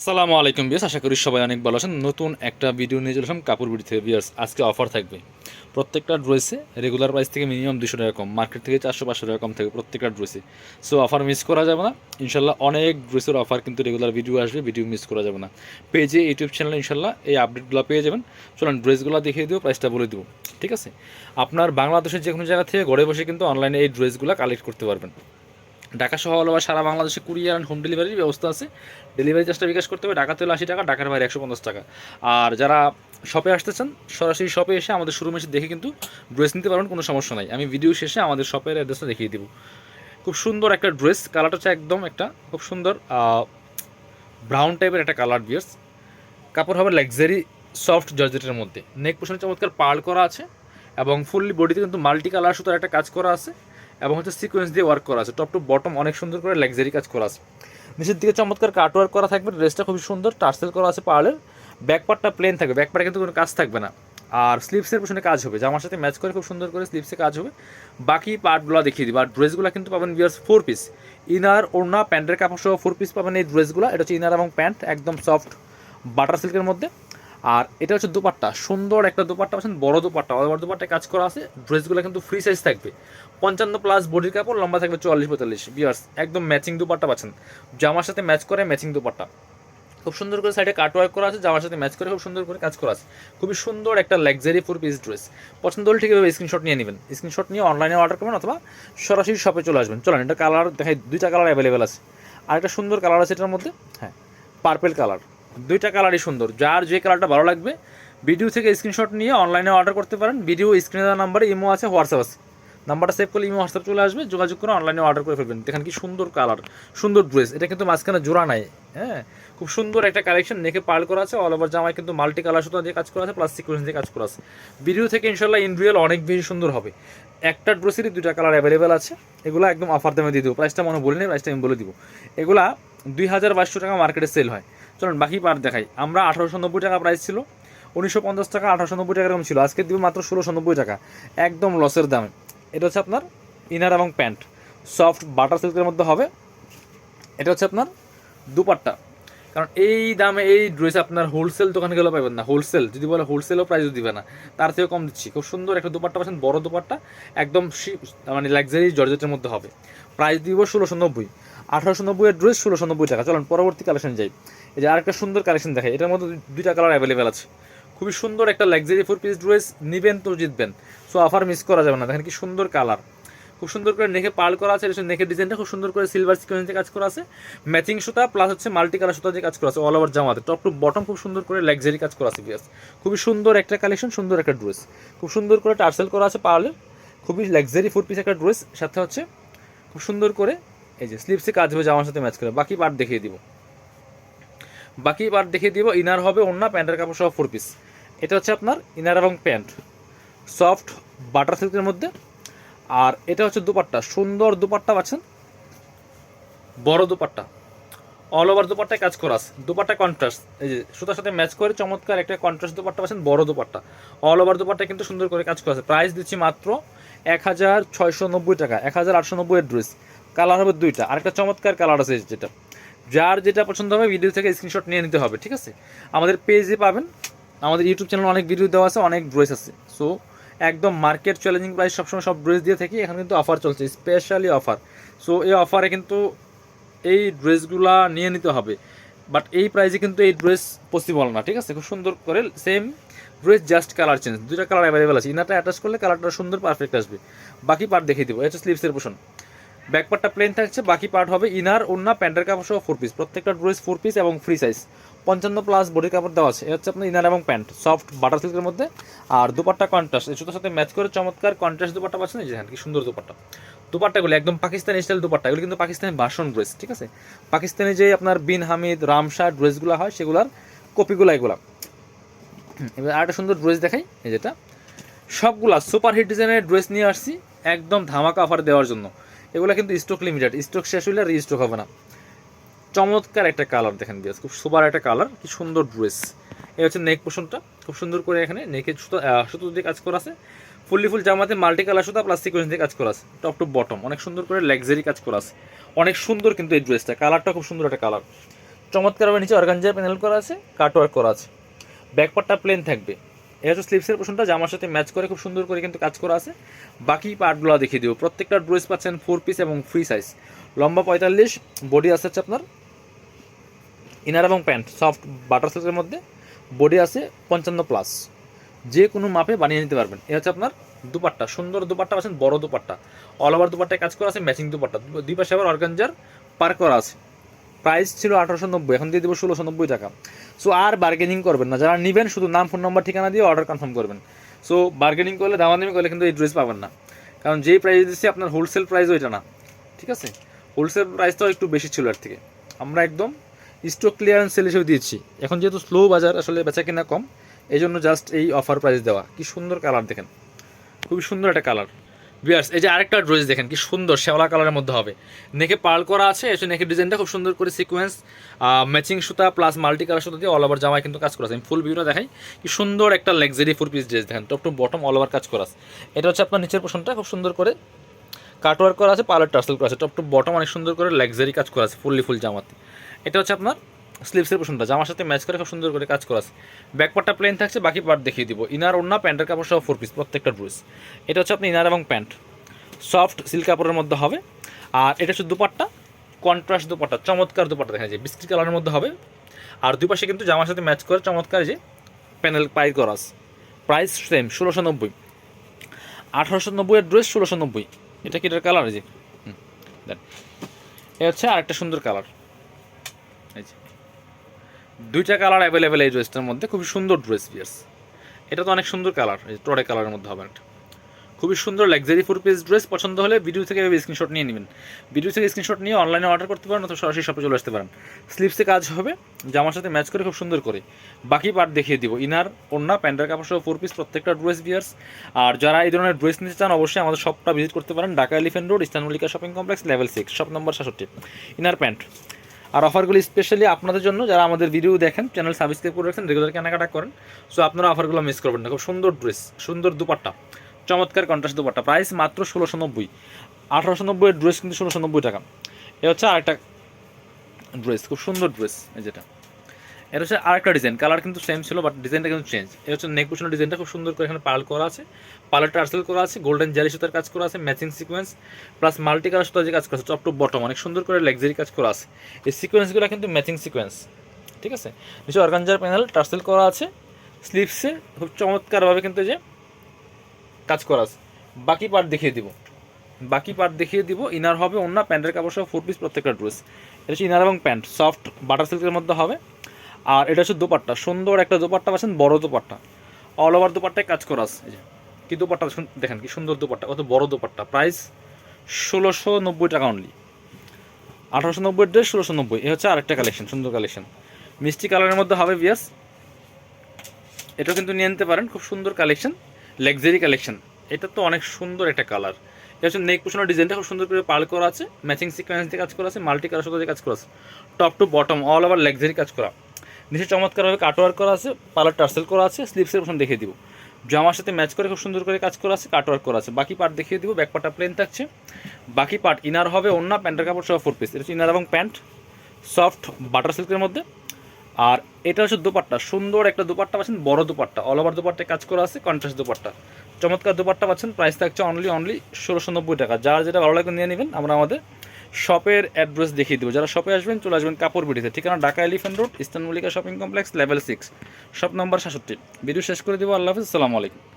সালামু আলাইকুম বিয়াস, আশা করি সবাই অনেক ভালো আছেন। নতুন একটা ভিডিও নিয়ে চলে আসলাম কাপড় বিড়ি থেকে বিয়াস। আজকে অফার থাকবে প্রত্যেকটা ড্রেসে। রেগুলার প্রাইস থেকে মিনিমাম 200 টাকা কম, মার্কেট থেকে 400-500 টাকা কম থাকবে প্রত্যেকটা ড্রেসে। সো অফার মিস করা যাবে না ইনশাল্লাহ। অনেক ড্রেসের অফার কিন্তু রেগুলার ভিডিও আসবে, ভিডিও মিস করা যাবে না। পেজে ইউটিউব চ্যানেলে ইনশাল্লাহ এই আপডেটগুলো পেয়ে যাবেন। চলুন ড্রেসগুলো দেখিয়ে দেবো, প্রাইসটা বলে দেবো, ঠিক আছে? আপনার বাংলাদেশের যে কোনো জায়গা থেকে ঘরে বসে কিন্তু অনলাইনে এই ড্রেসগুলো কালেক্ট করতে পারবেন। ঢাকা সহ বা সারা বাংলাদেশে কুরিয়ার অ্যান্ড হোম ডেলিভারির ব্যবস্থা আছে। ডেলিভারি চার্জটা বিকাশ করতে হবে। ঢাকাতে হলে 80 টাকা, ঢাকার বাইরে 150 টাকা। আর যারা শপে আসতে চান, সরাসরি শপে এসে আমাদের শোরুমে এসে দেখে কিন্তু ড্রেস নিতে পারবেন, কোনো সমস্যা নাই। আমি ভিডিও শেষে আমাদের শপের অ্যাড্রেসটা দেখিয়ে দিব। খুব সুন্দর একটা ড্রেস, কালারটা হচ্ছে একদম একটা খুব সুন্দর ব্রাউন টাইপের একটা কালার বিয়ার্স। কাপড় হবে লাক্সারি সফট জর্জেটের মধ্যে। নেক পোশনে চমৎকার পার্ল করা আছে এবং ফুললি বডিতে কিন্তু মাল্টি কালার সুতার একটা কাজ করা আছে এবং হচ্ছে সিকোয়েন্স দিয়ে ওয়ার্ক করা আছে। টপ টু বটম অনেক সুন্দর করে লাক্সারি কাজ করা আছে। নিচের দিকে চমৎকার কাট ওয়ার্ক করা থাকবে। ড্রেসটা খুবই সুন্দর, টার্সেল করা আছে পার্লের। ব্যাক পার্টটা প্লেন থাকবে, ব্যাক পার্টে কিন্তু কোনো কাজ থাকবে না। আর স্লিপসের পিছনে কাজ হবে, জামার সাথে ম্যাচ করে খুব সুন্দর করে স্লিপসে কাজ হবে। বাকি পার্টগুলো দেখিয়ে দিব। আর ড্রেসগুলো কিন্তু পাবেন বিয়ার্স 4 পিস, ইনার ওড়না প্যান্টের কাপড় সহ 4 পিস পাবেন এই ড্রেসগুলো। এটা হচ্ছে ইনার এবং প্যান্ট, একদম সফট বাটার সিল্কের মধ্যে। আর এটা হচ্ছে দুপাট্টা, সুন্দর একটা দুপাট্টা পাচ্ছেন, বড় দুপাট্টা, বড় দুপাট্টায় কাজ করা আছে। ড্রেসগুলো কিন্তু ফ্রি সাইজ থাকবে, 55+ বডির কাপড়, লম্বা থাকবে 44-45। বিয়ার্স একদম ম্যাচিং দুপাট্টা পাচ্ছেন, জামার সাথে ম্যাচ করে ম্যাচিং দুপাট্টা। খুব সুন্দর করে সাইডে কাট ওয়ার্ক করা আছে, জামার সাথে ম্যাচ করে খুব সুন্দর করে কাজ করা আছে। খুবই সুন্দর একটা লাক্সারি 4 পিস ড্রেস। পছন্দ হলে ঠিক এভাবে স্ক্রিনশট নিয়ে নেবেন, স্ক্রিনশট নিয়ে অনলাইনে অর্ডার করবেন অথবা সরাসরি শপে চলে আসবেন। চলেন, এটা কালার দেখাই, 2টা কালার অ্যাভেলেবেল আছে। আর একটা সুন্দর কালার আছে এটার মধ্যে, হ্যাঁ, পার্পেল কালার। 2টা কালারই সুন্দর, যার যে কালারটা ভালো লাগবে ভিডিও থেকে স্ক্রিনশট নিয়ে অনলাইনে অর্ডার করতে পারেন। ভিডিও স্ক্রিনে দেওয়া নাম্বারে ইমো আছে, হোয়াটসঅ্যাপ আছে। নাম্বারটা সেভ করলে ইমো হোয়াটসঅ্যাপ চলে আসবে, যোগাযোগ করে অনলাইনে অর্ডার করে ফেলবেন। দেখেন কি সুন্দর কালার, সুন্দর ড্রেস। এটা কিন্তু মাঝখানে জোড়া নাই, হ্যাঁ, খুব সুন্দর একটা কালেকশন। নেকে পার্ল করা আছে, অল ওভার জামায় কিন্তু মাল্টি কালার সুতা দিয়ে কাজ করা আছে, প্লাস সিকোয়েন্স দিয়ে কাজ করা আছে। ভিডিও থেকে ইনশাল্লাহ ইন রিয়েল অনেক বেশি সুন্দর হবে। একটা ড্রেসেরই 2টা কালার অ্যাভেলেবেল আছে। এগুলো একদম অফার দামে দিয়ে দেবো। প্রাইসটা মনে বলিনি, প্রাইসটা আমি বলে দিব। এগুলা 2200 টাকা মার্কেটে সেল হয়। চলুন বাকি পার্ট দেখাই। আমরা 1890 টাকা প্রাইস ছিল, 1950 টাকা, 1890 টাকা এরকম ছিল। আজকে দিব মাত্র 1690 টাকা, একদম লসের দামে। এটা হচ্ছে আপনার ইনার এবং প্যান্ট, সফট বাটার সিল্কের মধ্যে হবে। এটা হচ্ছে আপনার দুপাট্টা। কারণ এই দামে এই ড্রেস আপনার হোলসেল দোকানে গেলেও পাবেন না। হোলসেল যদি বলে, হোলসেলও প্রাইসও দিবে না, তার থেকে কম দিচ্ছি। খুব সুন্দর একটা দুপাট্টা পাচ্ছেন, বড় দুপাট্টা, একদম মানে লাক্সারি জর্জেটের মধ্যে হবে। প্রাইস দিব 1690। 1890 এর ড্রেস 1690 টাকা। চলুন পরবর্তী কালেকশন যাই। এই যে আরেকটা সুন্দর কালেকশন দেখাই, এটার মধ্যে 2টা কালার অ্যাভেলেবেল আছে। খুবই সুন্দর একটা লাক্সারি 4 পিস ড্রেস, নিবেন তো জিতবেন। সো অফার মিস করা যাবে না। দেখেন কি সুন্দর কালার, খুব সুন্দর করে নেকে পার্ল করা আছে। নেকের ডিজাইনটা খুব সুন্দর করে সিলভার সিকোয়েন্স দিয়ে কাজ করা আছে, ম্যাচিং সুতা প্লাস হচ্ছে মাল্টি কালার সুতা দিয়ে কাজ করা আছে। অল ওভার জামাতে টপ টু বটম খুব সুন্দর করে লাক্সারি কাজ করা আছে। খুবই সুন্দর একটা কালেকশন, সুন্দর একটা ড্রেস। খুব সুন্দর করে টার্সেল করা আছে পার্লের, খুবই লাক্সারি 4 পিস একটা ড্রেস। সাথে হচ্ছে খুব সুন্দর করে এই যে স্লিপসে কাজ হবে জামার সাথে ম্যাচ করে। বাকি পার্ট দেখিয়ে দিব। ইনার হবে ওড়না প্যান্টের কাপড় সহ 4 পিস। এটা হচ্ছে আপনার ইনার এবং প্যান্ট, সফট বাটার সিল্কের মধ্যে। আর এটা হচ্ছে দুপাট্টা, সুন্দর দুপাট্টা পাচ্ছেন, বড় দুপাট্টা, অল ওভার দুপাট্টায় কাজ করা আছে। দুপাট্টা কন্ট্রাস্ট, এই যে সুতার সাথে ম্যাচ করে চমৎকার একটা কন্ট্রাস্ট দুপাট্টা পাচ্ছেন, বড় দুপাট্টা, অল ওভার দুপাট্টা কিন্তু সুন্দর করে কাজ করা আছে। প্রাইস দিচ্ছি মাত্র 1690 টাকা। 1890 এর ড্রেস। কালার হবে 2টা, আরেকটা চমৎকার কালার আছে যেটা, যার যেটা পছন্দ হবে ভিডিও থেকে স্ক্রিনশট নিয়ে নিতে হবে, ঠিক আছে? আমাদের পেজে পাবেন, আমাদের ইউটিউব চ্যানেলে অনেক ভিডিও দেওয়া আছে, অনেক ড্রেস আছে। সো একদম মার্কেট চ্যালেঞ্জিং প্রাইস সবসময় সব ড্রেস দিয়ে থাকি। এখন কিন্তু অফার চলছে, স্পেশালি অফার। সো এই অফারে কিন্তু এই ড্রেসগুলা নিয়ে নিতে হবে, বাট এই প্রাইসে কিন্তু এই ড্রেস পসিবল না, ঠিক আছে? খুব সুন্দর করে same dress, just colour change. 2টা কালার অ্যাভেলেবেল আছে। ইনারটা অ্যাটাচ করলে কালারটা সুন্দর পারফেক্ট আসবে। বাকি পার্ট দেখিয়ে দেবো। এটা স্লিভসের পোর্শন, ব্যাক পার্টটা প্লেন থাকছে, বাকি পার্ট হবে ইনার ওড়না প্যান্টের কাপড় সহ 4 পিস। প্রত্যেকটা ড্রেস 4 পিস এবং ফ্রি সাইজ, 55+ বডির কাপড় দেওয়া আছে। এটা হচ্ছে আপনার ইনার এবং প্যান্ট, সফট বাটার সিল্কের মধ্যে। আর দুপাট্টা কন্ট্রাস্ট, এই সুতার সাথে ম্যাচ করে চমৎকার কন্ট্রাস্ট দুপাট্টা পাচ্ছেন। এই যে কি সুন্দর দুপাট্টা। দুপাট্টাগুলো একদম পাকিস্তানি স্টাইল দুপাট্টা, এগুলো কিন্তু পাকিস্তানি ভার্সন ড্রেস, ঠিক আছে? পাকিস্তানি যে আপনার বিন হামিদ রামশাহ ড্রেসগুলো হয় সেগুলার কপিগুলো এগুলা। এবার আরেকটা সুন্দর ড্রেস দেখাই, এই যেটা সবগুলা সুপার হিট ডিজাইনের ড্রেস নিয়ে আসছি একদম ধামাকা অফার দেওয়ার জন্য। এগুলো কিন্তু স্টক লিমিটেড, স্টক শেষ হইলে রিস্টক হবে না। চমৎকার একটা কালার দেখেন বিয়াস, খুব সুপার একটা কালার, কি সুন্দর ড্রেস। এই হচ্ছে নেক পোর্শনটা, খুব সুন্দর করে এখানে নেকের সুতো দিয়ে কাজ করা আছে। ফুল জামাতে মাল্টি কালার সুতা প্লাস সিকোয়েন্স দিয়ে কাজ করা আছে। টপ টু বটম অনেক সুন্দর করে লাক্সারি কাজ করা আছে, অনেক সুন্দর কিন্তু এই ড্রেসটা। কালারটা খুব সুন্দর একটা কালার। চমৎকারভাবে নিচে অর্গানজার প্যানেল করা আছে, কাটওয়ার্ক করা আছে। ব্যাকপার্টটা প্লেন থাকবে। এটা হচ্ছে স্লিভসের পোর্শনটা জামার সাথে ম্যাচ করে খুব সুন্দর করে কিন্তু কাজ করা আছে। বাকি পার্টগুলো দেখিয়ে দেবো। প্রত্যেকটা ড্রেস পাচ্ছেন 4 পিস এবং ফ্রি সাইজ। লম্বা 45, বডি আছে হচ্ছে আপনার ইনার এবং প্যান্ট সফট বাটার সিল্কের মধ্যে, বডি আছে 55+। যে কোনো মাপে বানিয়ে নিতে পারবেন। এ হচ্ছে আপনার দুপাট্টা, সুন্দর দুপাট্টা পাচ্ছেন, বড় দুপাট্টা, অল ওভার দুপাট্টায় কাজ করা আছে, ম্যাচিং দুপাট্টা, দুই পাশে আবার অর্গানজার পার করা আছে। প্রাইস ছিল 1890, এখন দিয়ে দেবো 1690 টাকা। সো আর বার্গেনিং করবেন না, যারা নেবেন শুধু নাম, ফোন নাম্বার, ঠিকানা দিয়ে অর্ডার কনফার্ম করবেন। সো বার্গেনিং করলে, দামাদামি করলে কিন্তু এই ড্রেস পাবেন না, কারণ যেই প্রাইস দিচ্ছি আপনার হোলসেল প্রাইস ওইটা না, ঠিক আছে? হোলসেল প্রাইসটাও একটু বেশি ছিল এর থেকে। আমরা একদম স্টক ক্লিয়ারেন্স সেল হিসেবে দিচ্ছি। এখন যেহেতু স্লো বাজার, আসলে বেচা কিনা কম, এই জন্য জাস্ট এই অফার প্রাইস দেওয়া। কি সুন্দর কালার দেখেন, খুবই সুন্দর একটা কালার। ভিউয়ার্স, এই যে আরেকটা ড্রেস দেখেন, কি সুন্দর শ্যাওলা কালারের মধ্যে হবে, নেকে পার্ল করা আছে, এসে নেকের ডিজাইনটা খুব সুন্দর করে সিকোয়েন্স, ম্যাচিং সুতা প্লাস মাল্টি কালার সুতা দিয়ে অল ওভার জামায় কিন্তু কাজ করা আছে। আমি ফুল ভিউটা দেখাই, কি সুন্দর একটা লাক্সারি 4 পিস ড্রেস দেখেন, top to bottom all over কাজ করা আছে। এটা হচ্ছে আপনার নিচের পোর্শনটা খুব সুন্দর করে কাটওয়ার্ক করা আছে, পার্লার টার্সেল করা আছে, টপ টু বটম অনেক সুন্দর করে লাক্সারি কাজ করা আছে ফুল জামাতে। এটা হচ্ছে আপনার স্লিভসের পোর্শনটা জামার সাথে ম্যাচ করে খুব সুন্দর করে কাজ করা আছে। ব্যাক পার্টটা প্লেন থাকছে, বাকি পার্ট দেখিয়ে দিব। ইনার, ওড়না, প্যান্টের কাপড় সহ 4 পিস প্রত্যেকটা ড্রেস। এটা হচ্ছে আপনি ইনার এবং প্যান্ট সফট সিল্ক কাপড়ের মধ্যে হবে। আর এটা হচ্ছে দুপাট্টা, কন্ট্রাস্ট দুপাট্টা, চমৎকার দুপাট্টা দেখা যায়, বিস্কিট কালারের মধ্যে হবে। আর দুই পাশে কিন্তু জামার সাথে ম্যাচ করে চমৎকার যে প্যানেল পাই করা আছে। Price same 1690। 1890 এর ড্রেস 1690। এটা কি এটার কালার? যে দেন, এ হচ্ছে আরেকটা সুন্দর কালার। এই যে দুইটা কালার অ্যাভেলেবেল এই ড্রেসটার মধ্যে, খুবই সুন্দর ড্রেস পিয়ার্স। এটা তো অনেক সুন্দর কালার, এই টরে কালারের মধ্যে হবে একটা খুবই সুন্দর লাক্সারি 4 পিস ড্রেস। পছন্দ হলে ভিডিও থেকে স্ক্রিনশট নিয়ে নেবেন, ভিডিও থেকে স্ক্রিনশট নিয়ে অনলাইনে অর্ডার করতে পারেন, অথবা সরাসরি শপে চলে আসতে পারেন। স্লিভসে কাজ হবে, জামার সাথে ম্যাচ করে খুব সুন্দর করে। বাকি পার্ট দেখিয়ে দিব। ইনার, ওড়না, প্যান্টের কাপড় সহ 4 পিস প্রত্যেকটা ড্রেস বিয়ার্স। আর যারা এই ধরনের ড্রেস নিতে চান, অবশ্যই আমাদের শপটা ভিজিট করতে পারেন, Dhaka Elephant Road, Eastern Mallika shopping complex, level 6, shop number 67। Inner pant. আর অফারগুলি স্পেশালি আপনাদের জন্য, যারা আমাদের ভিডিও দেখেন, চ্যানেল সাবস্ক্রাইব করে রাখছেন, রেগুলার কেনাকাটা করেন। সো আপনারা অফারগুলো মিস করবেন না। খুব সুন্দর ড্রেস, সুন্দর দুপাট্টা, চমৎকার কন্ট্রাস্ট দুপাট্টা। প্রাইস মাত্র 1690। 1890 এর ড্রেস কিন্তু 1690 টাকা। এ হচ্ছে আরেকটা ড্রেস, খুব সুন্দর ড্রেস। এই যেটা, এটা হচ্ছে আরেকটা ডিজাইন, কালার কিন্তু সেম ছিল বাট ডিজাইনটা কিন্তু চেঞ্জ। এটা হচ্ছে নেক পোর্শনের ডিজাইনটা খুব সুন্দর করে এখানে পার্ল করা আছে, পার্লার টার্সেল করা আছে, গোল্ডেন জারি সুতার কাজ করা আছে, matching sequence plus multi colour সুতার যে কাজ করা আছে, টপ টু বটম অনেক সুন্দর করে লাক্সারি কাজ করা আছে। এই সিকোয়েন্সগুলো কিন্তু ম্যাচিং সিকোয়েন্স, ঠিক আছে? নিচে অর্গানজার প্যানেল টার্সেল করা আছে, স্লিভসে খুব চমৎকারভাবে কিন্তু যে কাজ করা আছে। বাকি পার্ট দেখিয়ে দিব। ইনার হবে, ওড়না, প্যান্টের কাপড় সহ 4 পিস প্রত্যেকটা ড্রেস। এটা হচ্ছে ইনার এবং প্যান্ট সফট বাটার সিল্কের মধ্যে হবে। আর এটা হচ্ছে দোপাট্টা, সুন্দর একটা দোপাট্টা পাচ্ছেন, বড় দোপাট্টা, অল ওভার দোপাট্টায় কাজ করা আছে। এই যে কি দোপাট্টা দেখেন, কি সুন্দর দোপাট্টা, কত বড় দোপাট্টা। প্রাইস 1690 টাকা অনলি। 1890 ড্রেস 1690। এ হচ্ছে আরেকটা কালেকশন, সুন্দর কালেকশন, মিষ্টি কালারের মধ্যে হবে বিয়াস। এটাও কিন্তু নিয়ে নিতে পারেন, খুব সুন্দর কালেকশন, লাক্সারি কালেকশন। এটা তো অনেক সুন্দর একটা কালার। এটা হচ্ছে নেক পোর্শনের ডিজাইনটা খুব সুন্দর করে পার্ল করা আছে, ম্যাচিং সিকোয়েন্স দিয়ে কাজ করা আছে, মাল্টি কালার সাথে কাজ করা আছে, top to bottom all over luxury কাজ করা। নিচে চমৎকারভাবে কাটওয়ার্ক করা আছে, পার্লার টার্সেল করা আছে, স্লিভসের পোর্শন দেখিয়ে দিব। জামার সাথে ম্যাচ করে খুব সুন্দর করে কাজ করা আছে, কাটওয়ার্ক করা আছে। বাকি পার্ট দেখিয়ে দিব। ব্যাক পার্টটা প্লেন থাকছে, বাকি পার্ট ইনার হবে, ওড়না, প্যান্টের কাপড় সহ 4 পিস। এটা হচ্ছে ইনার এবং প্যান্ট সফট বাটার সিল্কের মধ্যে। আর এটা হচ্ছে দোপাট্টা, সুন্দর একটা দোপাট্টা পাচ্ছেন, বড় দোপাট্টা, অল ওভার দোপাট্টায় কাজ করা আছে, কন্ট্রাস্ট দোপাট্টা, চমৎকার দোপাট্টা পাচ্ছেন। প্রাইস থাকছে অনলি 1690 টাকা। যার যেটা ভালো লাগে নিয়ে নেবেন। আমরা আমাদের শপের অ্যাড্রেস দেখিয়ে দেবো। যারা শপে আসবেন চলে আসবেন কাপড় বিড়িতে, ঠিকানা Dhaka Elephant Road, Eastern Mallika shopping complex, level 6, shop number 67। Video শেষ করে দেবো। আল্লাহ হাফিজ, আসসালামু আলাইকুম।